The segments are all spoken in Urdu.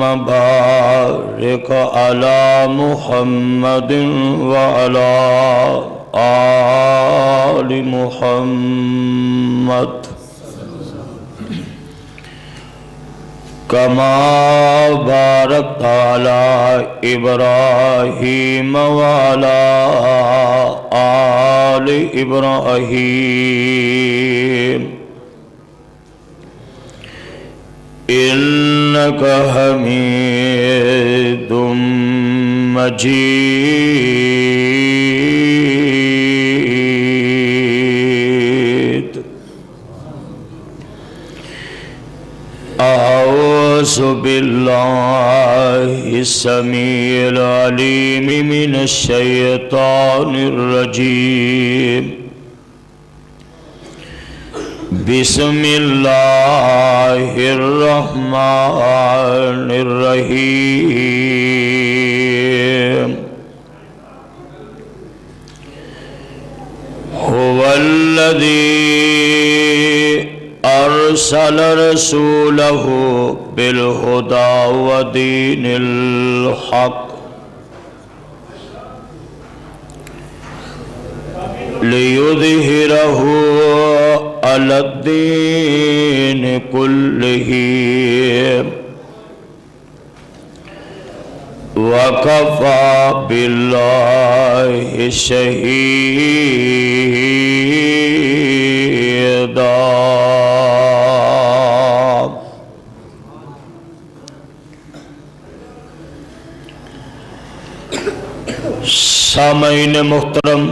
بارك على محمد وعلى آل محمد كما باركت على إبراهيم وعلى آل إبراهيم إنك حميد مجيد. أعوذ بالله السميع العليم من الشيطان الرجيم. بسم الله الرحمن الرحيم. هو الذي أرسل رسوله بالهدى ودين الحق ليظهره على الدين كله وكفى بالله شهيدا. سامعین محترم،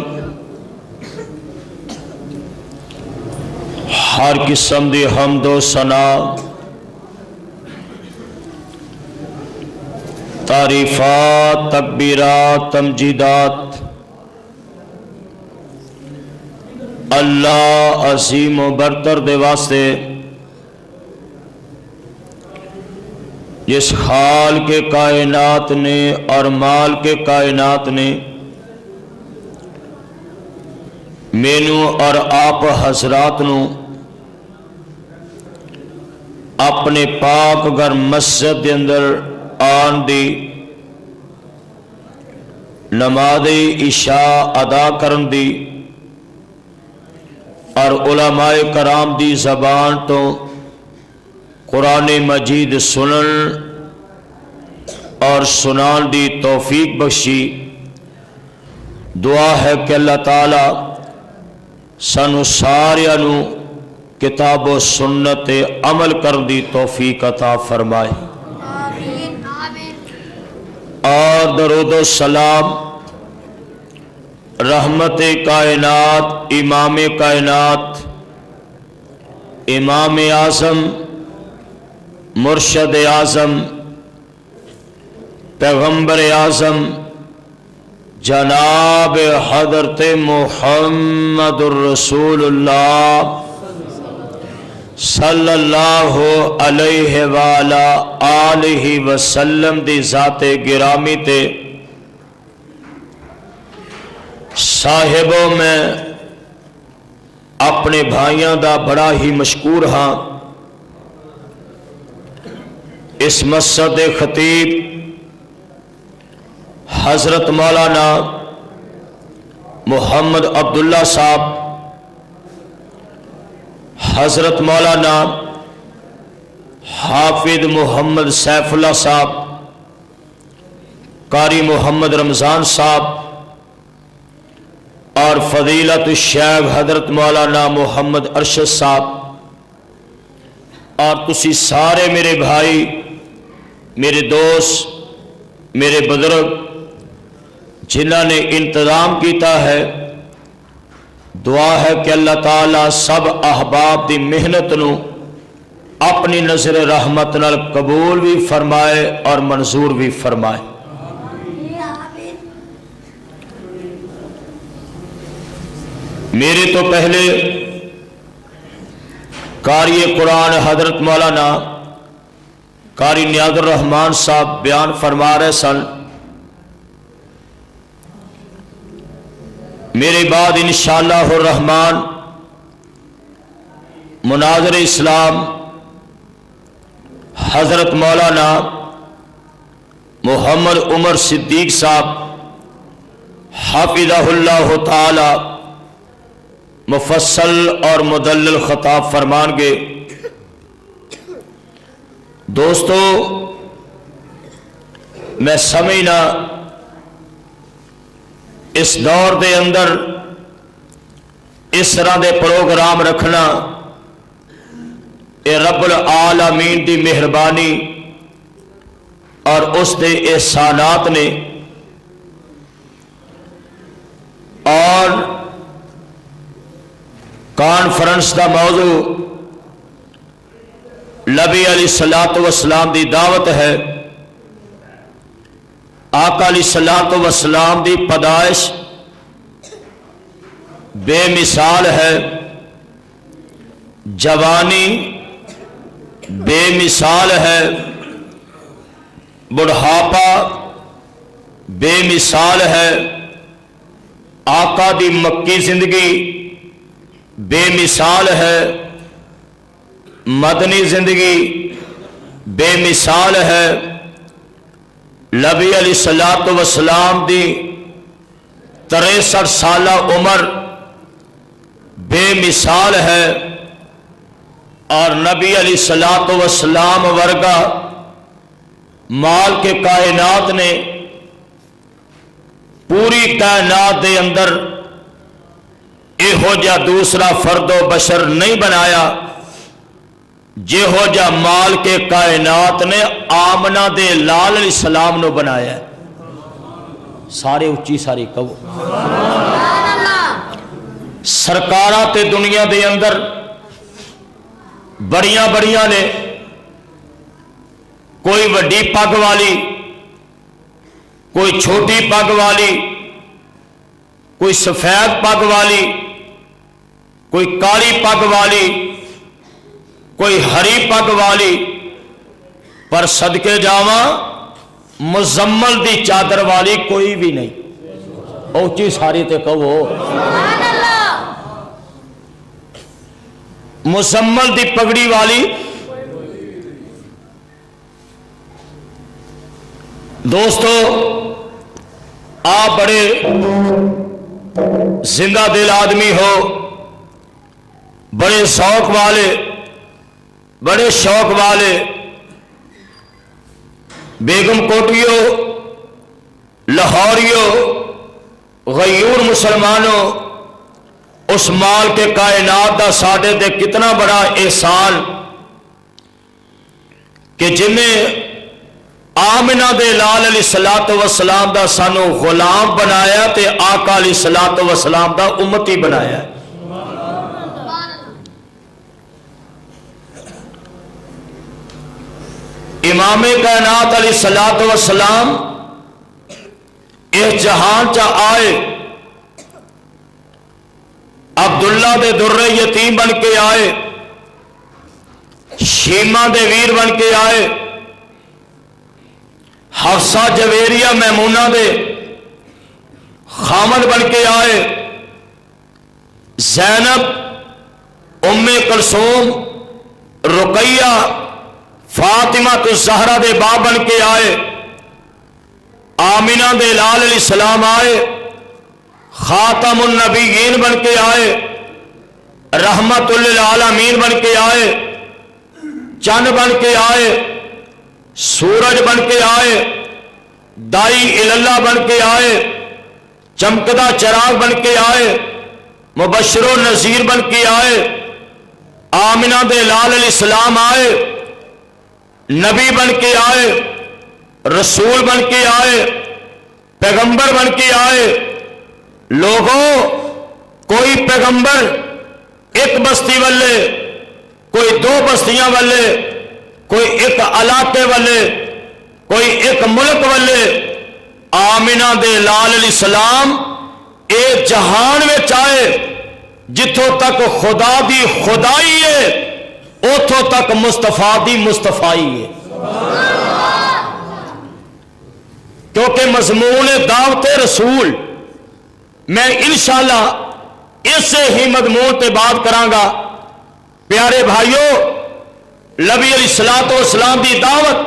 ہر قسم دی حمد و ثنا تعریفات تکبیرات تمجیدات اللہ عظیم و برتر دے واسطے جس خال کے کائنات نے اور مال کے کائنات نے مینو اور آپ حضرات نو اپنے پاک گھر مسجد دے اندر آن دی نماز عشاء ادا کرن دی اور علماء کرام دی زبان تو قرآن مجید سنن اور سنان دی توفیق بخشی. دعا ہے کہ اللہ تعالی سانو سارے نو کتاب و سنت عمل کرن دی توفیق عطا فرمائے. اور درود و سلام رحمت کائنات امام کائنات امام اعظم مرشد اعظم پیغمبر اعظم جناب حضرت محمد الرسول اللہ صلی اللہ علیہ وآلہ آلہ وسلم دی ذات گرامی تے صاحبوں میں اپنے بھائیاں دا بڑا ہی مشکور ہاں. اس مسجد خطیب حضرت مولانا محمد عبداللہ صاحب، حضرت مولانا حافظ محمد سیف اللہ صاحب، قاری محمد رمضان صاحب اور فضیلت الشیخ حضرت مولانا محمد ارشد صاحب اور تسی سارے میرے بھائی، میرے دوست، میرے بزرگ جنہوں نے انتظام کیتا ہے. دعا ہے کہ اللہ تعالیٰ سب احباب دی محنت نو اپنی نظر رحمت نال قبول بھی فرمائے اور منظور بھی فرمائے. میرے تو پہلے قاری قرآن حضرت مولانا قاری نیاز الرحمان صاحب بیان فرما رہے سن. میرے بعد انشاءاللہ الرحمن مناظر اسلام حضرت مولانا محمد عمر صدیق صاحب حافظہ اللہ تعالی مفصل اور مدلل خطاب فرمان گے۔ دوستو، میں سمجھنا اس دور دے اندر اس طرح دے پروگرام رکھنا اے رب العالمین دی مہربانی اور اس دے احسانات نے، اور کانفرنس دا موضوع نبی علیہ الصلوۃ والسلام دی دعوت ہے۔ آقا علیہ الصلوۃ والسلام دی پیدائش بے مثال ہے، جوانی بے مثال ہے، بڑھاپا بے مثال ہے، آقا دی مکی زندگی بے مثال ہے، مدنی زندگی بے مثال ہے، نبی علیہ الصلوۃ والسلام دی 63 سالہ عمر بے مثال ہے، اور نبی علیہ الصلوۃ والسلام ورگا مال کے کائنات نے پوری کائنات دے اندر یہو جا دوسرا فرد و بشر نہیں بنایا جہو جا مال کے کائنات نے آمنہ دے لال علیہ السلام نو بنایا ہے۔ سارے اچھی ساری کہو سرکاراں تے دنیا دے اندر بڑیاں بڑیاں نے، کوئی وڈی پگ والی، کوئی چھوٹی پگ والی، کوئی سفید پگ والی، کوئی کالی پگ والی، کوئی ہری پگ والی، پر صدقے جاواں مزمل دی چادر والی کوئی بھی نہیں۔ اونچی ساری تے کہو مزمل دی پگڑی والی۔ دوستو، آپ بڑے زندہ دل آدمی ہو، بڑے ذوق والے، بڑے شوق والے، بیگم کوٹیوں، لاہوریوں، غیور مسلمانوں، اس مال کے کائنات دا ساڈے تے کتنا بڑا احسان کہ جنہیں آمنہ دے لال علیہ الصلوۃ والسلام دا سانو غلام بنایا تے آقا علیہ الصلوۃ والسلام دا امتی بنایا۔ امام کائنات علیہ الصلوۃ والسلام اس جہان چا آئے، عبداللہ دے در یتیم بن کے آئے، شیمہ دے ویر بن کے آئے، حفصہ جویریہ میمونہ دے خامد بن کے آئے، زینب، ام کلثوم، رقیہ، فاطمہ الزہرا دے باپ بن کے آئے، آمنہ دے لال علیہ السلام آئے، خاتم النبیین بن کے آئے، رحمت للعالمین بن کے آئے، چند بن کے آئے، سورج بن کے آئے، دائی اللہ بن کے آئے، چمکدہ چراغ بن کے آئے، مبشر و نذیر بن کے آئے، آمنہ دے لال علیہ السلام آئے، نبی بن کے آئے، رسول بن کے آئے، پیغمبر بن کے آئے۔ لوگوں، کوئی پیغمبر ایک بستی والے، کوئی 2 بستیاں والے، کوئی ایک علاقے والے، کوئی ایک ملک والے، آمنہ دے لال علیہ السلام اے جہان میں چاہے جتوں تک خدا دی خدائی ہے اتوں تک مصطفیٰ دی مصطفائی ہے، کیونکہ مضمون دعوت رسول میں انشاءاللہ اس سے ہی مضمون تے بات کرانگا۔ پیارے بھائیوں، نبی علیہ الصلوۃ والسلام دی دعوت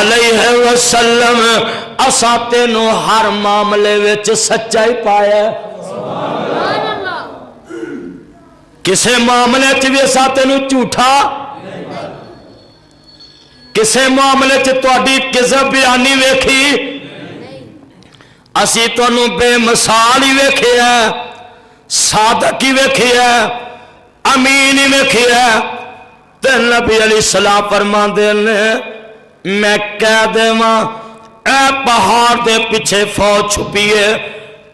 علیہ وسلم اسا تینو ہر معاملے وچ سچا ہی پایا کسے معاملے چ بھی اسا تینو جھوٹا کسے معاملے چ تہاڈی کذب بیانی ویکھی اسی تانوں بے مثال ہی ویکھیا صادق ہی ویکھیا امین ہی ویکھیا تے نبی علیہ السلام فرماندے نے میں کہہ دیواں اے پہاڑ دے پیچھے فوج چھپی ہے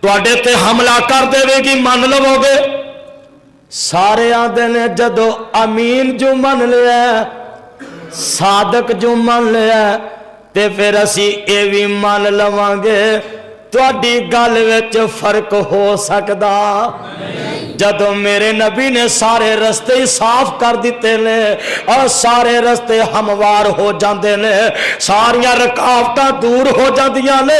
تواڈے تے حملہ کر دے گی من لو گے سارے آندے نے جدو امین جو من لیا صادق جو من لیا تے پھر اسی اے بھی من لواں گے تواڈی گل وچ فرق ہو سکدا جدو میرے نبی نے سارے رستے صاف کر دیتے نے اور سارے رستے ہموار ہو جاندے نے ساریاں رکاوٹاں دور ہو جاندیاں نے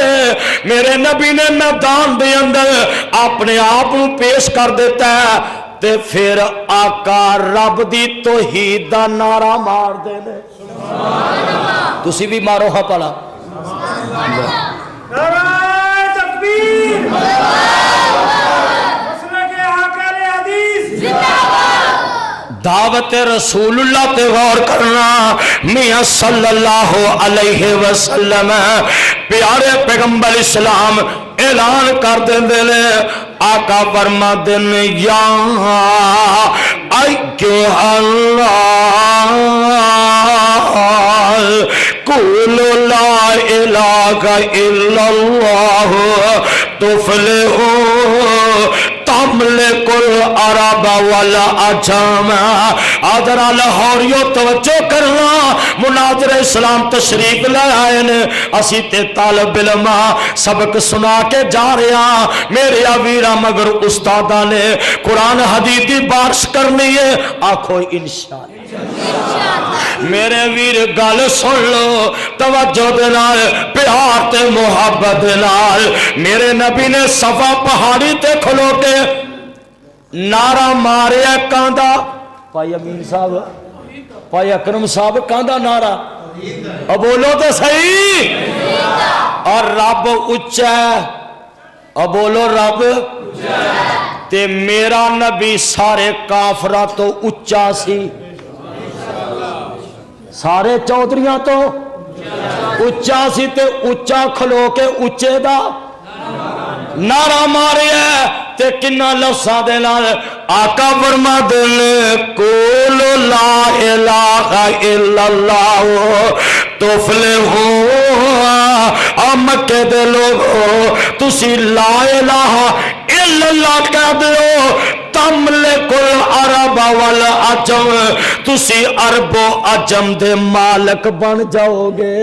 میرے نبی نے میدان دے اندر اپنے آپ کو پیش کر دیتا ہے تے پھر آقا رب دی توحید دا نعرہ مار دے نے سبحان اللہ تسی بھی مارو ہاں پڑا نعرہ تکبیر مسلک اہل حدیث دعوت رسول اللہ تے غور کرنا میاں صلی اللہ علیہ وسلم پیارے پیغمبر اسلام اعلان کر دے لے آقا فرما دن یا ایھا اللہ قولوا لا الہ الا اللہ تفلحوا تملک العرب والعجم آدھرا لاہوریو توجہ کرنا مناظر اسلام تشریف لے آئے نے اسی تے طالب علم سبق سنا کے جا رہے ہیں میرے ویرا مگر استادہ نے قرآن حدیث دی بارش کرنی ہے آنکھو انشاءاللہ میرے ویر گل سن لو توجہ دے نال پیار تے محبت دے نال میرے نبی نے صفا پہاڑی تے کھلو کے نعرہ ماریا کاندا پائی امین صاحب پائی اکرم صاحب کاندا نعرہ اب بولو تو صحیح اور رب اچا ہے اب بولو رب تے میرا نبی سارے کافرہ تو اچا سی سارے چودھریاں تو اچا سی تے اچا کھلو کے اچے دا نعرہ مارے تے کنا لفظاں دے نال آقا فرما دے قول لا الہ الا اللہ تفلحوا مکے دے لوگو تسی لا الہ الا اللہ کہہ دیو تملک العرب والعجم تسی عرب و عجم دے مالک بن جاؤ گے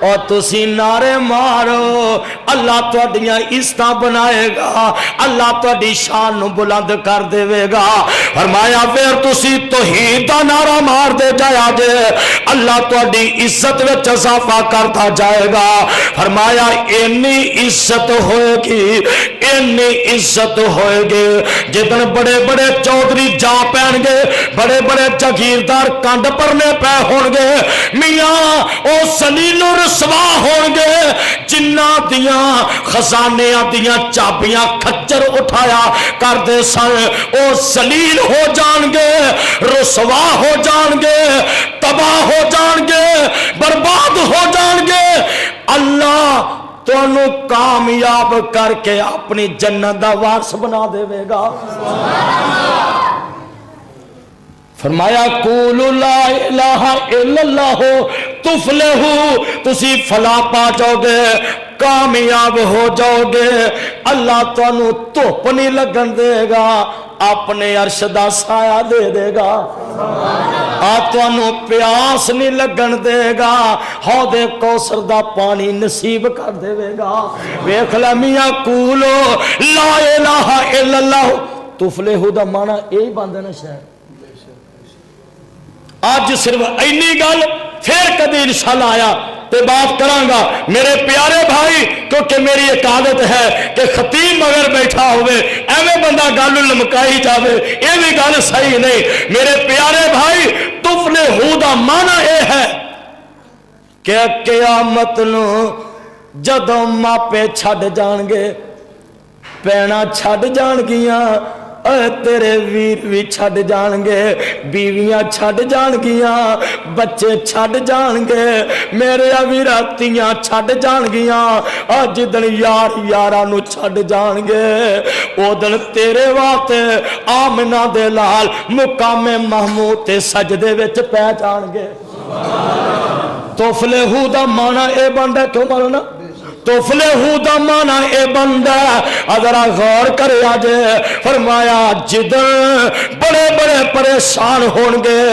اور تسی نعرے مارو اللہ تواڈیاں عزتاں بنائے گا اللہ تواڈی شان نو بلند کر دے گا فرمایا پھر تسی توحید دا نعرہ مار دے جایا جے اللہ تواڈی عزت وچ اضافہ کرتا جائے گا فرمایا اینی عزت ہوئے گی اینی عزت ہوئے گی جدن بڑے بڑے چودھری جا پین گے بڑے بڑے جاگیردار کنڈ پرنے پے ہون گے میاں او ذلیل رسوا ہون گے جنہ دیاں خزانیاں دیاں چابیاں کھچر اٹھایا کر دے سن او ذلیل ہو جان گے رسوا ہو جان گے تباہ ہو جان گے برباد ہو جان گے اللہ تو انہوں کامیاب کر کے اپنی جنت دا وارث بنا دے گا فرمایا قولوا لا الہ الا اللہ تفلحوا تسی فلاح پا جاؤ گے کامیاب ہو جاؤ گے اللہ تو انہوں دھوپ نہیں لگن دے گا اپنے عرش دا سایہ دے دے گا آتوانو پیاس نہیں لگن دے گا حوض کوثر دا پانی نصیب کر دے گا ویکھ لے میاں قولو لا الہ الا اللہ تفلحوا دا معنی یہی بندے نا شاید آج صرف اینی گل پھر کدی انشاءاللہ آیا تے بات کرانگا میرے پیارے بھائی کیونکہ میری ایک عادت ہے کہ خطیب مگر بیٹھا ہوئے ایویں بندہ گل لمکائی جاوے یہ بھی گل صحیح نہیں میرے پیارے بھائی تفلحوا دا معنی اے ہے کہ قیامت نو جدوں ماپے چھڈ جان گے پینا چھڈ جان گیاں اے تیرے ویر بھی چھڈ جان گے بیویاں چھڈ جان گیاں بچے چھڈ جان گے میرے ویراتیاں چھڈ جان گیاں اج دن یار یاراں نو چھڈ جان گے او دن تیرے واسطے آمنہ دے لال مقام محمود تے سجدے وچ پہ جان گے تفلحو دا معنی اے بندا کیوں ماننا تفلحو دا معنی اے بندا اگر غور کرے آجے فرمایا جدن بڑے بڑے پریشان ہون گے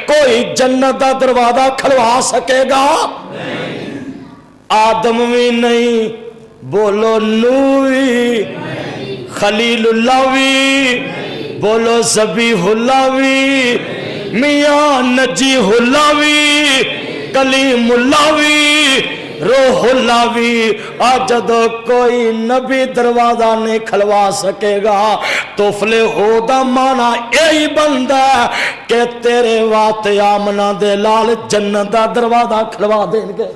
کوئی جنت دا دروازہ کھلوا سکے گا آدم بھی نہیں بولو نوح بھی خلیل اللہ بھی بولو ذبیح اللہ بھی میاں نجیح اللہ بھی کلیم اللہ بھی روح اللہ بھی آجد کوئی نبی دروازہ نہیں کھلوا سکے گا تفلحو دا معنی یہی بندہ کہ تیرے واسطے آمنہ دے لال جنت دا دروازہ کھلوا دیں گے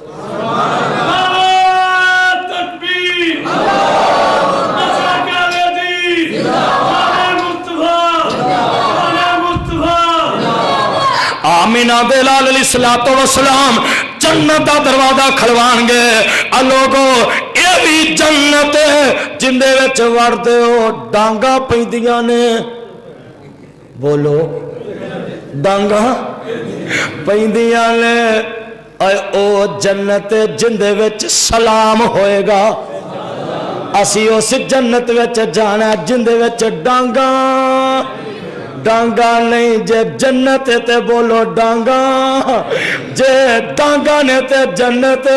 آمینہ دے لال علیہ السلام جنت دا دروازہ کھلوان گے لوگو اے بھی جنت جندے وچ وڑدے ہو ڈانگا پیندیاں نے بولو ڈانگا پیندیاں نے اے او جنت جندے وچ سلام ہوئے گا اسی اس جنت وچ جانا جندے وچ ڈانگا ڈانگا نہیں جے جنت تے بولو ڈانگا جے ڈانگا نے تے جنت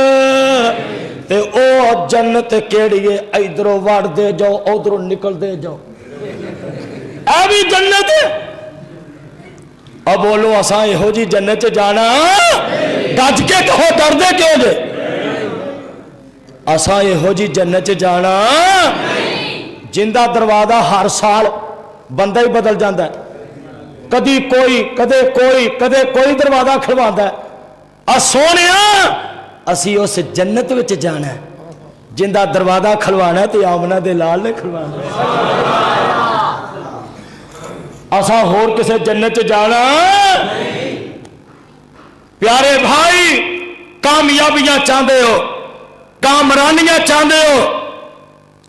تے او جنت کیڑی ہے ادھروں وڑ دے جاؤ ادھروں نکل دے جاؤ اے بھی جنت اب بولو اساں یہو جی جنت جانا گج کے کہو ڈر دے کیوں جے اساں یہو جی جنت جانا جندہ دروازہ ہر سال بندہ ہی بدل جاندہ ہے کدی کوئی کدے کوئی دروازہ کھلواندہ ہے سونیا اسی اس جنت وچ جانا ہے جندہ دروازہ کھلوانا ہے تو آمنہ دے لال نے کھلوانا ہے اسا ہور کسے جنت جانا پیارے بھائی کامیابیاں چاہندے ہو کامرانیاں چاہندے ہو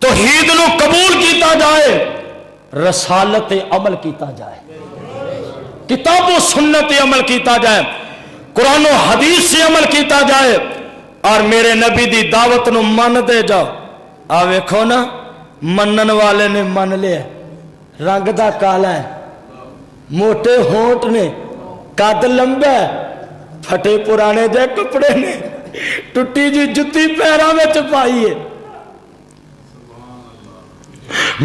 توحید نو قبول کیتا جائے رسالت عمل کیتا جائے کتاب و سنت عمل کیتا جائے قرآن و حدیث سے عمل کیتا جائے اور میرے نبی دی دعوت نو من دے جاؤ ویکھو نا منن والے نے من لیا رنگ دا کالا ہے موٹے ہونٹ نے قد لمبا ہے پھٹے پرانے جے کپڑے نے ٹٹی جی جتی پیراں وچ پائی ہے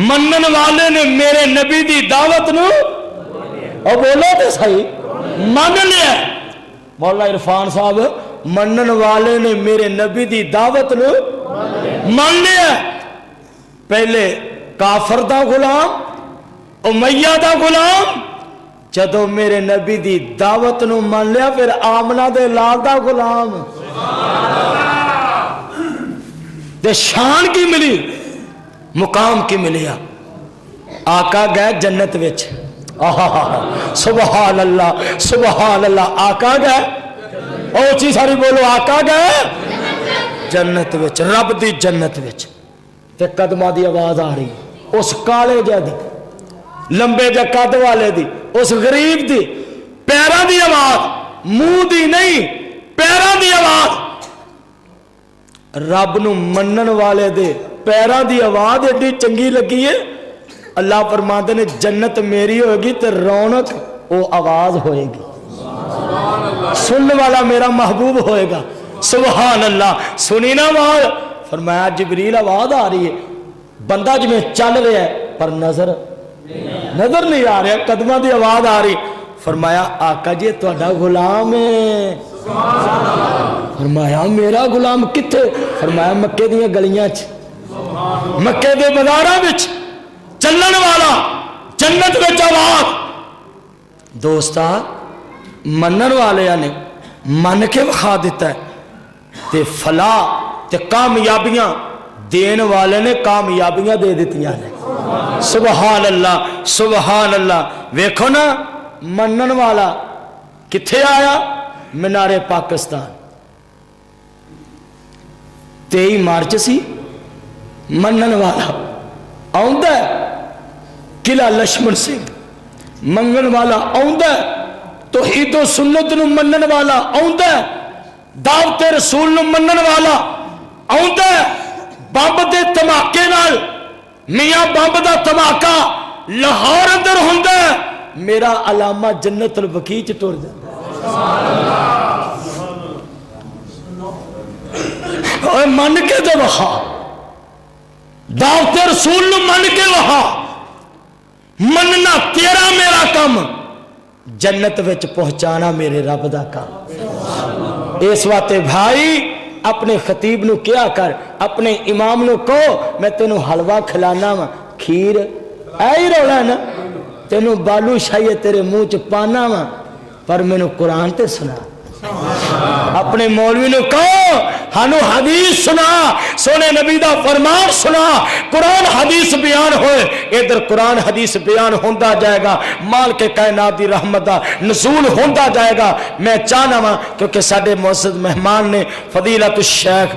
منن والے نے میرے نبی دی دعوت نو اور بولو تو صحیح من لیا مولا عرفان صاحب منن والے نے میرے نبی دی دعوت نو من لیا پہلے کافر دا غلام امیہ دا غلام جدو میرے نبی دی دعوت نو من لیا پھر آمنہ دے لال دا غلام دے شان کی ملی مقام کی ملیا آقا گئے جنت وچ سبحان اللہ آقا گئے او چیز ساری بولو آقا گئے جنت وچ رب دی جنت وچ تے قدمہ دی آواز آ رہی اس کالے جا دی لمبے جا قد والے دی اس غریب دی پیران دی آواز منہ دی نہیں پیران دی آواز رب نو منن والے دے پیران دی آواز ایڈی چنگی لگی ہے اللہ فرماتے نے جنت میری ہوگی تو رونق وہ آواز ہوئے گی سننے والا میرا محبوب ہوئے گا سبحان اللہ سنی نا آواز فرمایا جبریل آواز آ رہی ہے بندہ جو میں چل رہا ہے پر نظر نہیں آ رہا قدمہ دی آواز آ رہی فرمایا آقا جی تہاڈا غلام ہے فرمایا میرا غلام کتے فرمایا مکے دیاں گلیاں مکے دے بازاراں وچ چلن والا جنت وچ آواز دوستا منن والے نے من کے وکھا دیتا ہے تے فلاح تے کامیابیاں دین والے نے کامیابیاں دے دیتیاں نے. سبحان اللہ سبحان اللہ. ویکھو نا منن والا کتھے آیا؟ مینارے پاکستان 23 مارچ سی. منن والا آؤندا ہے قلعہ لشمن سنگھ. منگن والا آؤندا ہے توحید و سنت نو منن والا آؤندا ہے. دعوت رسول نو منن والا آؤندا ہے. بمب دے دھماکے نال میاں بمب دا دھماکا لاہور اندر ہوندا ہے میرا علامہ جنت البقیع چ ٹر جاندا ہے. من کے تو وہا دعوت رسول نو من کے وہا. مننا تیرا میرا کم جنت وچ پہنچانا میرے رب دا کام. اس واسطے بھائی اپنے خطیب نو کیا کر اپنے امام نو کہو میں تینوں حلوہ کھلانا وا کھیر ایہی رولا نا تینوں بالو شاہی تیرے منہ چ پانا وا پر مینوں قرآن تے سنا. اپنے مولوی نے کہو ہانو حدیث سنا سونے نبی دا فرمان سنا قرآن حدیث بیان ہوئے. ادھر قرآن حدیث بیان ہوندا جائے گا مال کے کائنات دی رحمت دا نزول ہوندا جائے گا. میں چاہنا وا کیونکہ ساڈے معزز مہمان نے فضیلت الشیخ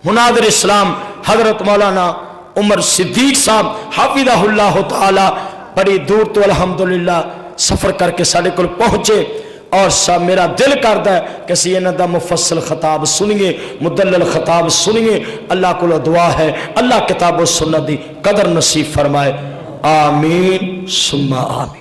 مناظر اسلام حضرت مولانا عمر صدیق صاحب حافظہ اللہ تعالی بڑی دور تو الحمدللہ سفر کر کے ساڈے کول پہنچے اور میرا دل کرتا ہے کہ اسی انہاں دا مفصل خطاب سنیے مدلل خطاب سنیے. اللہ کو دعا ہے اللہ کتاب و سنت دی قدر نصیب فرمائے. آمین ثم آمین.